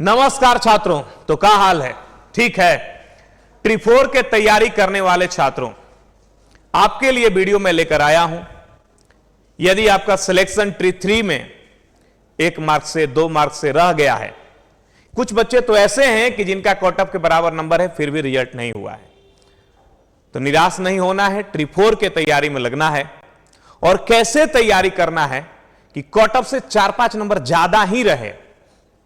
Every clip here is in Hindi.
नमस्कार छात्रों, तो क्या हाल है? ठीक है। ट्री 4 के तैयारी करने वाले छात्रों, आपके लिए वीडियो में लेकर आया हूं। यदि आपका सिलेक्शन ट्री 3 में 1 मार्क से 2 मार्क से रह गया है, कुछ बच्चे तो ऐसे हैं कि जिनका कट ऑफ के बराबर नंबर है फिर भी रिजल्ट नहीं हुआ है, तो निराश नहीं होना है, ट्री 4 के तैयारी में लगना है। और कैसे तैयारी करना है कि कट ऑफ से 4-5 नंबर ज्यादा ही रहे,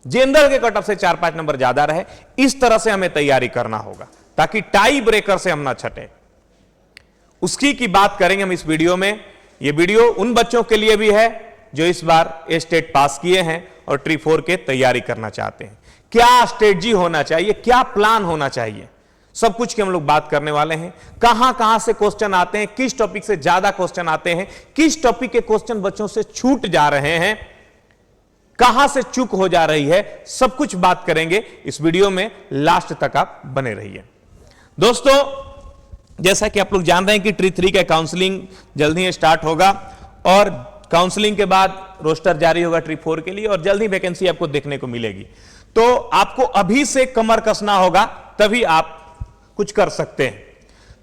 जनरल के कट ऑफ से 4-5 नंबर ज्यादा रहे, इस तरह से हमें तैयारी करना होगा ताकि टाई ब्रेकर से हम ना छटे। उसकी की बात करेंगे हम इस वीडियो में। यह वीडियो उन बच्चों के लिए भी है जो इस बार स्टेट पास किए हैं और ट्री 4 के तैयारी करना चाहते हैं। क्या स्ट्रेटजी होना चाहिए, क्या प्लान होना चाहिए, सब कुछ की हम लोग बात करने वाले हैं। कहां कहां से क्वेश्चन आते हैं, किस टॉपिक से ज्यादा क्वेश्चन आते हैं, किस टॉपिक के क्वेश्चन बच्चों से छूट जा रहे हैं, कहां से चूक हो जा रही है, सब कुछ बात करेंगे इस वीडियो में। लास्ट तक आप बने रहिए। दोस्तों, जैसा कि आप लोग जान रहे हैं कि ट्री 3 का काउंसलिंग जल्द ही स्टार्ट होगा और काउंसलिंग के बाद रोस्टर जारी होगा ट्री 4 के लिए और जल्द ही वैकेंसी आपको देखने को मिलेगी। तो आपको अभी से कमर कसना होगा, तभी आप कुछ कर सकते हैं।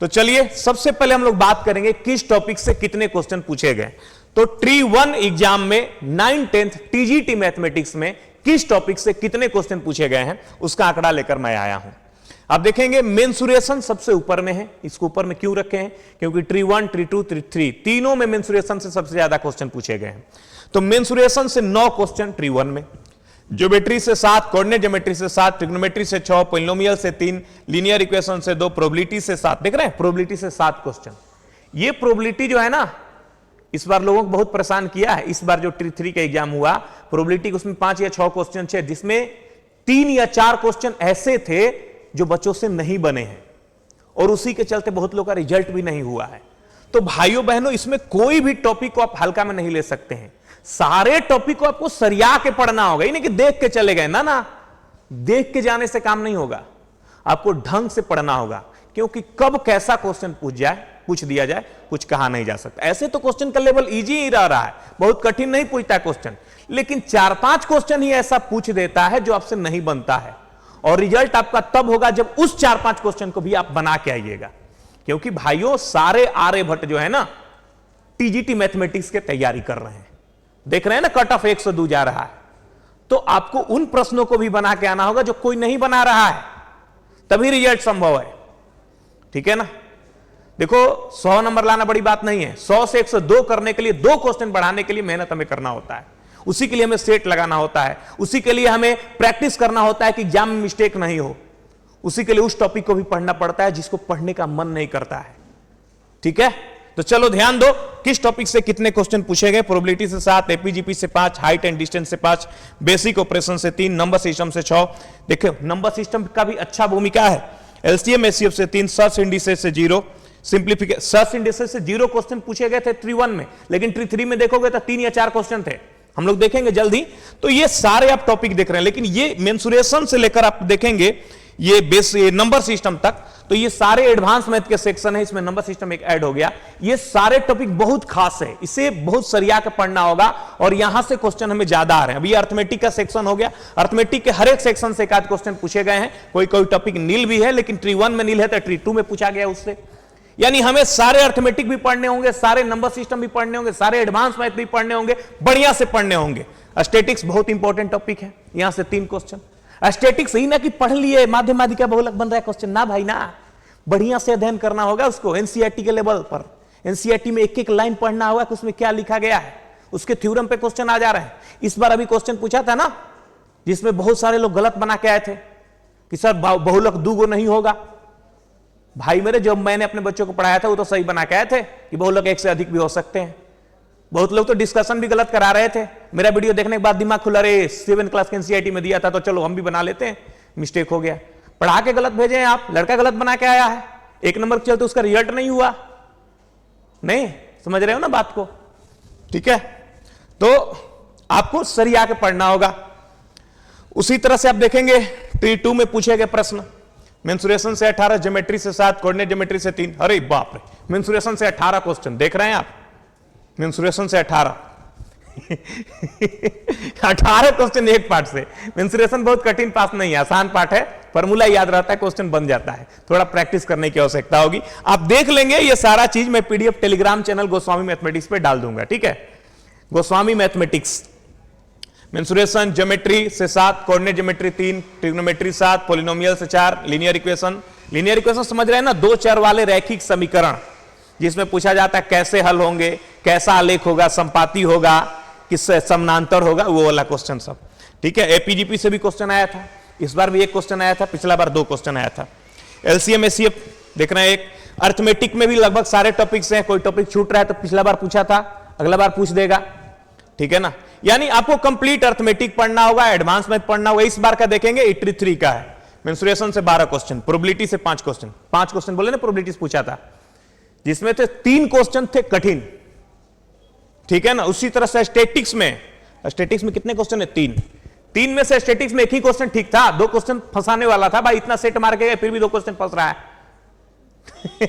तो चलिए, सबसे पहले हम लोग बात करेंगे किस टॉपिक से कितने क्वेश्चन पूछे गए। तो ट्री 1 एग्जाम में 9th 10th टीजीटी मैथमेटिक्स में किस टॉपिक से कितने क्वेश्चन पूछे गए हैं, उसका आंकड़ा लेकर मैं आया हूं। आप देखेंगे मेंसुरेशन सबसे ऊपर में है। इसको ऊपर में क्यों रखे हैं? क्योंकि ट्री 1, ट्री 2, ट्री 3 तीनों में मेंसुरेशन से सबसे ज्यादा क्वेश्चन पूछे गए हैं। तो मेंसुरेशन से 9 क्वेश्चन ट्री 1 में, ज्योमेट्री से 7, कोऑर्डिनेट ज्योमेट्री से 7, ट्रिग्नोमेट्री से 6, पॉलिनोमियल से 3, लीनियर इक्वेशन से 2, प्रोबेबिलिटी से 7। देख रहे हैं, प्रोबेबिलिटी से 7 क्वेश्चन। ये प्रोबेबिलिटी जो है ना, इस बार लोगों को बहुत परेशान किया है। इस बार जो ट्री 3 का एग्जाम हुआ, प्रोबेबिलिटी उसमें 5 या 6 क्वेश्चन थे, जिसमें 3 या 4 क्वेश्चन ऐसे थे जो बच्चों से नहीं बने हैं और उसी के चलते बहुत लोगों का रिजल्ट भी नहीं हुआ है। तो भाइयों बहनों, इसमें कोई भी टॉपिक को आप हल्का में नहीं ले सकते हैं। सारे टॉपिक को आपको सरिया के पढ़ना होगा, नहीं कि देख के चले गए ना, देख के जाने से काम नहीं होगा। आपको ढंग से पढ़ना होगा, क्योंकि कब कैसा क्वेश्चन पूछ दिया जाए, कुछ कहा नहीं जा सकता। ऐसे तो क्वेश्चन का लेवल इजी ही रह रहा है, बहुत कठिन नहीं पूछता क्वेश्चन, लेकिन 4-5 क्वेश्चन ही ऐसा पूछ देता है जो आपसे नहीं बनता है। और रिजल्ट आपका तब होगा जब उस 4-5 क्वेश्चन को भी आप बना के आइएगा। क्योंकि भाइयों, सारे आर्यभट्ट जो है ना, टीजीटी मैथमेटिक्स के तैयारी कर रहे हैं। देख रहे हैं ना, कट ऑफ 102 जा रहा है। तो आपको उन प्रश्नों को भी बना के आना होगा जो कोई नहीं बना रहा है, तभी रिजल्ट संभव है। ठीक है ना? देखो, 100 नंबर लाना बड़ी बात नहीं है। 100 से 102 करने के लिए, 2 क्वेश्चन बढ़ाने के लिए मेहनत हमें करना होता है। उसी के लिए हमें सेट लगाना होता है, उसी के लिए हमें प्रैक्टिस करना होता है कि एग्जाम में मिस्टेक नहीं हो। उसी के लिए उस टॉपिक को भी पढ़ना पड़ता है जिसको पढ़ने का मन नहीं करता है। ठीक है? तो चलो ध्यान दो, किस टॉपिक से कितने क्वेश्चन पूछे गए। प्रोबेबिलिटी से 7, एपीजीपी से 5, हाइट एंड डिस्टेंस से 5, बेसिक ऑपरेशन से 3, नंबर सिस्टम से 6। देखो, नंबर सिस्टम का भी अच्छा भूमिका है। एलसीएम एचसीएफ से 3, सर्च इंडिसेस से 0, सिंप्लीफिकेशन सर्च इंडिसेस से 0 क्वेश्चन पूछे गए थे ट्री 1 में, लेकिन ट्री 3 में देखोगे तो 3 या 4 क्वेश्चन थे। हम लोग देखेंगे जल्दी। तो ये सारे आप टॉपिक देख रहे हैं, लेकिन ये मेंसुरेशन से लेकर आप देखेंगे ये नंबर सिस्टम तक, तो ये सारे एडवांस मैथ के सेक्शन है। इसमें नंबर सिस्टम एक ऐड हो गया। ये सारे टॉपिक बहुत खास है, इसे बहुत सरिया के पढ़ना होगा और यहां से क्वेश्चन हमें ज्यादा आ रहे हैं। अभी अर्थमेटिक का सेक्शन हो गया, अर्थमेटिक के हर एक सेक्शन से एक आध क्वेश्चन पूछे गए हैं। कोई कोई टॉपिक नील भी है, लेकिन ट्री 1 में नील है तो ट्री 2 में पूछा गया उससे। यानी हमें सारे अर्थमेटिक भी पढ़ने होंगे, सारे नंबर सिस्टम भी पढ़ने होंगे, सारे एडवांस मैथ भी पढ़ने होंगे, बढ़िया से पढ़ने होंगे। स्टैटिक्स बहुत इंपॉर्टेंट टॉपिक है, यहां से 3 क्वेश्चन। स्टैटिक्स ही ना कि पढ़ लिए माध्यमाधिका बहुलक बन रहा है क्वेश्चन, ना भाई ना, बढ़िया से अध्ययन करना होगा उसको। एनसीईआरटी के लेवल पर, एनसीईआरटी में एक एक लाइन पढ़ना होगा कि उसमें क्या लिखा गया है, उसके थ्योरम पे क्वेश्चन आ जा रहे हैं। इस बार अभी क्वेश्चन पूछा था ना, जिसमें बहुत सारे लोग गलत बना के आए थे कि सर बहुलक 2 गो नहीं होगा। भाई मेरे, जब मैंने अपने बच्चों को पढ़ाया था वो तो सही बना के आए थे कि बहुलक 1 से अधिक भी हो सकते हैं। बहुत लोग तो डिस्कशन भी गलत करा रहे थे। मेरा वीडियो देखने के बाद दिमाग खुला, रे 7 क्लास के एनसीईआरटी में दिया था तो चलो हम भी बना लेते हैं, मिस्टेक हो गया। पढ़ा के गलत भेजे हैं आप, लड़का गलत बना के आया है, 1 नंबर के चलते उसका रिजल्ट नहीं हुआ। नहीं समझ रहे हो ना बात को? ठीक है, तो आपको सरिया के पढ़ना होगा। उसी तरह से आप देखेंगे ट्री 2 में पूछे गए प्रश्न, मेंसुरेशन से 18, ज्योमेट्री से 7, कोऑर्डिनेट ज्योमेट्री से 3। अरे बाप रे, मेंसुरेशन से 18 क्वेश्चन देख रहे हैं आप, मेंसुरेशन से 18 18 क्वेश्चन एक पार्ट से। मेंसुरेशन बहुत कठिन पाठ नहीं है, आसान पाठ है, फॉर्मूला याद रहता है, क्वेश्चन बन जाता है, थोड़ा प्रैक्टिस करने की आवश्यकता होगी। आप देख लेंगे ये सारा चीज मैं PDF Telegram channel Goswami mathematics पे डाल दूंगा, ठीक है। गोस्वामी मैथमेटिक्स, मेंसुरेशन ज्योमेट्री से 7, कोऑर्डिनेट ज्योमेट्री 3, ट्रिग्नोमेट्री 7, पॉलिनोमियल से 4, लीनियर इक्वेशन। लीनियर इक्वेशन समझ रहे हैं ना, 2 चर वाले रैखिक समीकरण जिसमें पूछा जाता है कैसे हल होंगे, कैसा आलेख होगा, संपाती होगा, किससे समानांतर होगा, वो वाला क्वेश्चन सब, ठीक है। एपीजीपी से भी क्वेश्चन आया था, इस बार भी एक क्वेश्चन आया था, पिछला बार 2 क्वेश्चन आया था। एलसीएम एचसीएफ देख रहे हैं एक। अर्थमेटिक में भी लगभग सारे टॉपिक्स हैं, कोई टॉपिक छूट रहा है तो पिछला बार पूछा था, अगला बार पूछ देगा, ठीक है ना। यानी आपको कंप्लीट अर्थमेटिक पढ़ना होगा, एडवांस में पढ़ना होगा। इस बार का देखेंगे 83 का है, मेंसुरेशन से 12 क्वेश्चन, प्रोबेबिलिटी से 5 क्वेश्चन, 5 क्वेश्चन बोले ना प्रोबेबिलिटी से पूछा था, जिसमें थे 3 क्वेश्चन थे कठिन, ठीक है ना। उसी तरह से स्टैटिक्स में कितने क्वेश्चन है? 3 में से स्टैटिक्स में एक ही क्वेश्चन ठीक था, 2 क्वेश्चन फंसाने वाला था। भाई इतना सेट मार के गए फिर भी 2 क्वेश्चन फंस रहा है।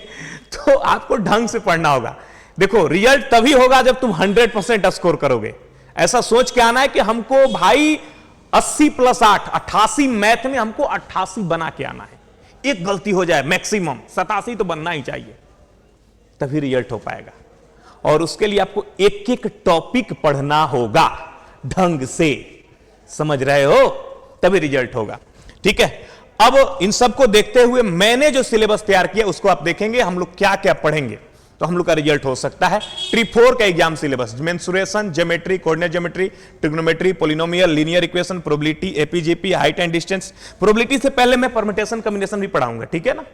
तो आपको ढंग से पढ़ना होगा। देखो रिजल्ट तभी होगा जब तुम 100% स्कोर करोगे। ऐसा सोच के आना है कि हमको भाई 80 + 8 88, मैथ में हमको 88 बना के आना है। एक गलती हो जाए मैक्सिमम 87 तो बनना ही चाहिए, तभी रिजल्ट हो पाएगा। और उसके लिए आपको एक एक टॉपिक पढ़ना होगा ढंग से, समझ रहे हो, तभी रिजल्ट होगा, ठीक है। अब इन सबको देखते हुए मैंने जो सिलेबस तैयार किया उसको आप देखेंगे हम लोग क्या क्या पढ़ेंगे तो हम लोग का रिजल्ट हो सकता है। ट्री4 का exam syllabus, mensuration, geometry, coordinate geometry, trigonometry, polynomial, linear equation, probability, AP GP, height and distance. Probability से पहले मैं परम्यूटेशन कॉम्बिनेशन भी पढ़ाऊंगा, ठीक है ना,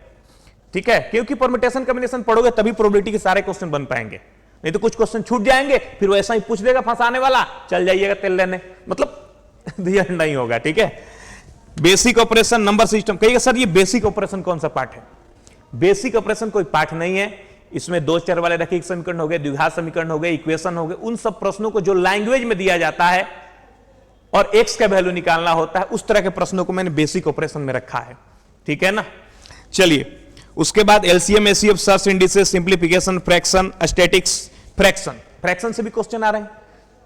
ठीक है, क्योंकि परम्यूटेशन कॉम्बिनेशन पढ़ोगे तभी प्रोबेबिलिटी के सारे क्वेश्चन बन पाएंगे, नहीं तो कुछ क्वेश्चन छूट जाएंगे, फिर वैसा ही पूछ देगा फंसाने वाला, चल जाइएगा तेल लेने, मतलब रिजल्ट नहीं होगा, ठीक है। Basic operation, number system. कहिएगा सर ये बेसिक ऑपरेशन कौन सा पार्ट है? बेसिक ऑपरेशन कोई पार्ट नहीं है, इसमें 2 चर वाले रैखिक समीकरण हो गए, द्विघात समीकरण हो गए, इक्वेशन हो गए, उन सब प्रश्नों को जो लैंग्वेज में दिया जाता है और एक्स का वैल्यू निकालना होता है, उस तरह के प्रश्नों को मैंने बेसिक ऑपरेशन में रखा है, ठीक है ना। चलिए उसके बाद LCM HCF, search indices, simplification, fraction, statics. Fraction से भी क्वेश्चन आ रहे हैं,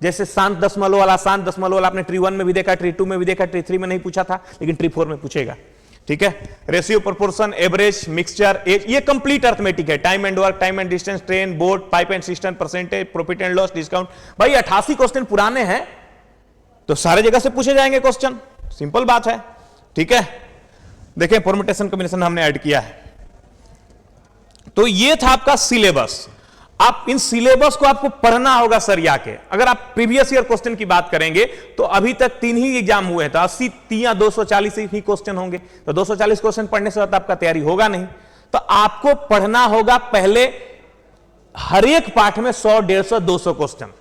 जैसे शांत दशमलव वाला, शांत दशमलव वाला आपने ट्री 1 में भी देखा, ट्री 2 में भी देखा, ट्री 3 में नहीं पूछा था, लेकिन ट्री 4 में पूछेगा, ठीक है। Ratio, proportion, average, mixture, age, ये कंप्लीट अर्थमेटिक है। Time and work, time and distance, train, board, pipe and system, percentage, profit and loss, discount. भाई 88 क्वेश्चन पुराने हैं तो सारे जगह से पूछे जाएंगे क्वेश्चन, सिंपल बात है, ठीक है। देखें परम्यूटेशन कॉम्बिनेशन हमने ऐड किया है। तो ये था आपका सिलेबस। आप इन सिलेबस को आपको पढ़ना होगा सरिया के। अगर आप प्रीवियस ईयर क्वेश्चन की बात करेंगे तो अभी तक 3 ही एग्जाम हुए, तो 80 3 240 ही क्वेश्चन होंगे, तो 240 क्वेश्चन पढ़ने से आपका तैयारी होगा नहीं। तो आपको पढ़ना होगा पहले हर एक पाठ में 100 150 200 क्वेश्चन,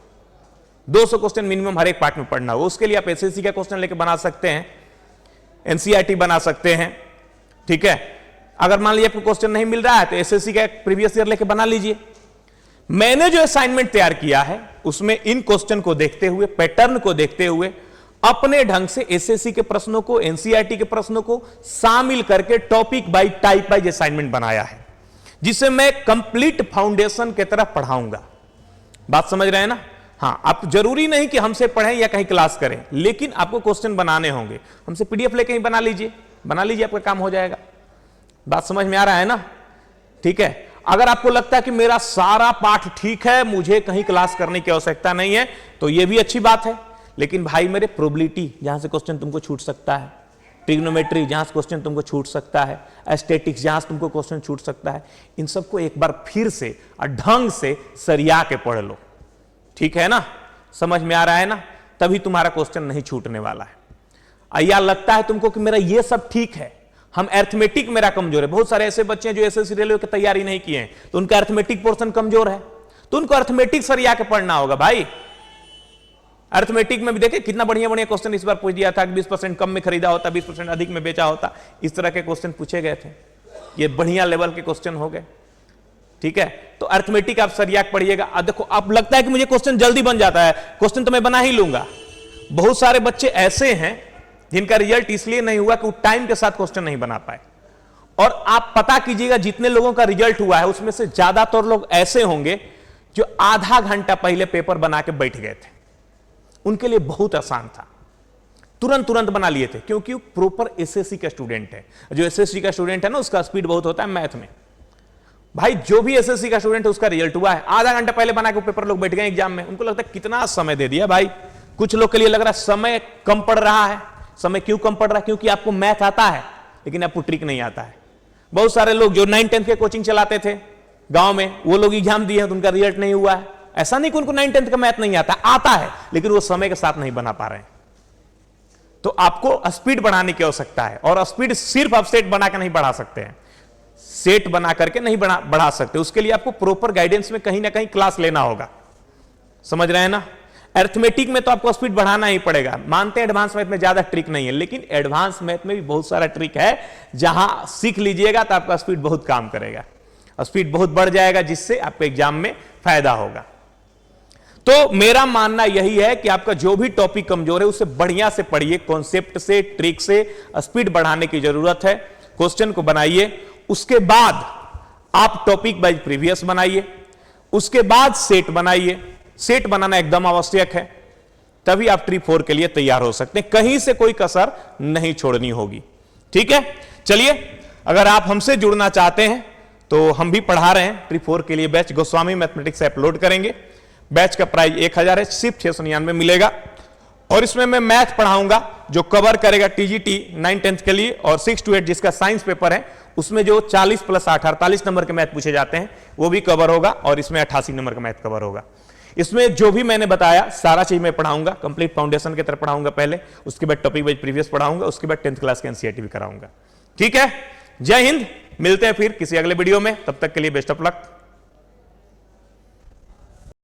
200 क्वेश्चन मिनिमम हर एक पाठ में पढ़ना होगा। उसके लिए आप एसएससी का क्वेश्चन लेके बना सकते हैं, एनसीईआरटी बना सकते हैं, ठीक है। अगर मान लीजिए आपको क्वेश्चन नहीं मिल रहा है तो एसएससी का प्रीवियस ईयर लेके बना लीजिए। मैंने जो असाइनमेंट तैयार किया है उसमें इन क्वेश्चन को देखते हुए, पैटर्न को देखते हुए, अपने ढंग से एसएससी के प्रश्नों को, एनसीईआरटी के प्रश्नों को शामिल करके topic by type wise assignment बनाया है, जिसे मैं कंप्लीट फाउंडेशन की तरह पढ़ाऊंगा। बात समझ रहे हैं ना? हाँ, आप जरूरी नहीं कि हमसे पढ़ें या कहीं क्लास करें, लेकिन आपको क्वेश्चन बनाने होंगे। हमसे पीडीएफ लेके ही बना लीजिए, आपका काम हो जाएगा। बात समझ में आ रहा है ना? ठीक है। अगर आपको लगता है कि मेरा सारा पाठ ठीक है, मुझे कहीं क्लास करने की आवश्यकता नहीं है, तो यह भी अच्छी बात है। लेकिन भाई मेरे प्रोबेबिलिटी जहां से क्वेश्चन तुमको छूट सकता है, ट्रिग्नोमेट्री जहां से क्वेश्चन तुमको छूट सकता है, स्टैटिक्स जहां से तुमको क्वेश्चन छूट सकता है, इन सबको एक बार फिर से ढंग से सरिया के पढ़ लो, ठीक है ना? समझ में आ रहा है ना? तभी तुम्हारा क्वेश्चन नहीं छूटने वाला है। या लगता है तुमको कि मेरा ये सब ठीक है, हम अर्थमेटिक मेरा कमजोर है। बहुत सारे ऐसे बच्चे हैं जो एसएससी रेलवे की तैयारी नहीं किए हैं, तो उनका अर्थमेटिक पोर्शन कमजोर है, तो उनको अर्थमेटिक सरिया के पढ़ना होगा भाई। अर्थमेटिक में भी देखे कितना बढ़िया बढ़िया क्वेश्चन इस बार पूछ दिया था कि 20% कम में खरीदा होता, 20% अधिक में बेचा होता, इस तरह के क्वेश्चन पूछे गए थे। ये बढ़िया लेवल के क्वेश्चन हो गए, ठीक है। तो अर्थमेटिक आप सरिया पढ़िएगा। अब देखो, आप लगता है कि मुझे क्वेश्चन जल्दी बन जाता है, क्वेश्चन तो मैं बना ही लूंगा। बहुत सारे बच्चे ऐसे हैं जिनका रिजल्ट इसलिए नहीं हुआ कि वो टाइम के साथ क्वेश्चन नहीं बना पाए। और आप पता कीजिएगा जितने लोगों का रिजल्ट हुआ है उसमें से ज्यादातर लोग ऐसे होंगे जो आधा घंटा पहले पेपर बना के बैठ गए थे। उनके लिए बहुत आसान था, तुरंत तुरंत बना लिए थे, क्योंकि वो प्रॉपर एसएससी का स्टूडेंट है। जो एसएससी का स्टूडेंट है ना, उसका स्पीड बहुत होता है मैथ में। भाई जो भी एसएससी का स्टूडेंट है उसका रिजल्ट हुआ है, आधा घंटा पहले बना के पेपर लोग बैठ गए एग्जाम में, उनको लगता है कितना समय दे दिया भाई। कुछ लोग के लिए लग रहा है समय कम पड़ रहा है। समय क्यों कम पड़ रहा है? क्योंकि आपको मैथ आता है लेकिन आपको ट्रिक नहीं आता है। बहुत सारे लोग जो 9-10 के कोचिंग चलाते थे गांव में, वो लोग एग्जाम दिए तो उनका रिजल्ट नहीं हुआ है। ऐसा नहीं कि उनको 9-10 का मैथ नहीं आता है, लेकिन वो समय के साथ नहीं बना पा रहे हैं। तो आपको स्पीड बढ़ाने की आवश्यकता है, और स्पीड सिर्फ आप सेट बना के नहीं बढ़ा सकते हैं, सेट बना करके नहीं बढ़ा सकते। उसके लिए आपको प्रॉपर गाइडेंस में कहीं ना कहीं क्लास लेना होगा, समझ रहे हैं ना। अरिथमेटिक में तो आपको स्पीड बढ़ाना ही पड़ेगा। मानते हैं एडवांस मैथ में ज्यादा ट्रिक नहीं है, लेकिन एडवांस मैथ में भी बहुत सारा ट्रिक है, जहां सीख लीजिएगा तो आपका स्पीड बहुत काम करेगा, स्पीड बहुत बढ़ जाएगा, जिससे आपके एग्जाम में फायदा होगा। तो मेरा मानना यही है कि आपका जो भी टॉपिक कमजोर है उसे बढ़िया से पढ़िए, कॉन्सेप्ट से, ट्रिक से स्पीड बढ़ाने की जरूरत है। क्वेश्चन को बनाइए, उसके बाद आप टॉपिक वाइज प्रीवियस बनाइए, उसके बाद सेट बनाइए। सेट बनाना एकदम आवश्यक है, तभी आप ट्री 4 के लिए तैयार हो सकते हैं। कहीं से कोई कसर नहीं छोड़नी होगी, ठीक है। चलिए, अगर आप हमसे जुड़ना चाहते हैं तो हम भी पढ़ा रहे हैं ट्री 4 के लिए बैच गोस्वामी मैथमेटिक्स से अपलोड करेंगे। बैच का प्राइस 1000 है, सिर्फ 699 मिलेगा, और इसमें मैं मैथ पढ़ाऊंगा जो कवर करेगा टीजीटी 9-10 के लिए, और 6 to 8 जिसका साइंस पेपर है उसमें जो 40 + 8 48 नंबर के मैथ पूछे जाते हैं वो भी कवर होगा, और इसमें 88 नंबर का मैथ कवर होगा। इसमें जो भी मैंने बताया सारा चीज मैं पढ़ाऊंगा, कंप्लीट फाउंडेशन की तरह पढ़ाऊंगा पहले, उसके बाद टॉपिक वाइज प्रीवियस पढ़ाऊंगा, उसके बाद 10th क्लास के एनसीईआरटी भी कराऊंगा। ठीक है, जय हिंद। मिलते हैं फिर किसी अगले वीडियो में, तब तक के लिए बेस्ट ऑफ लक।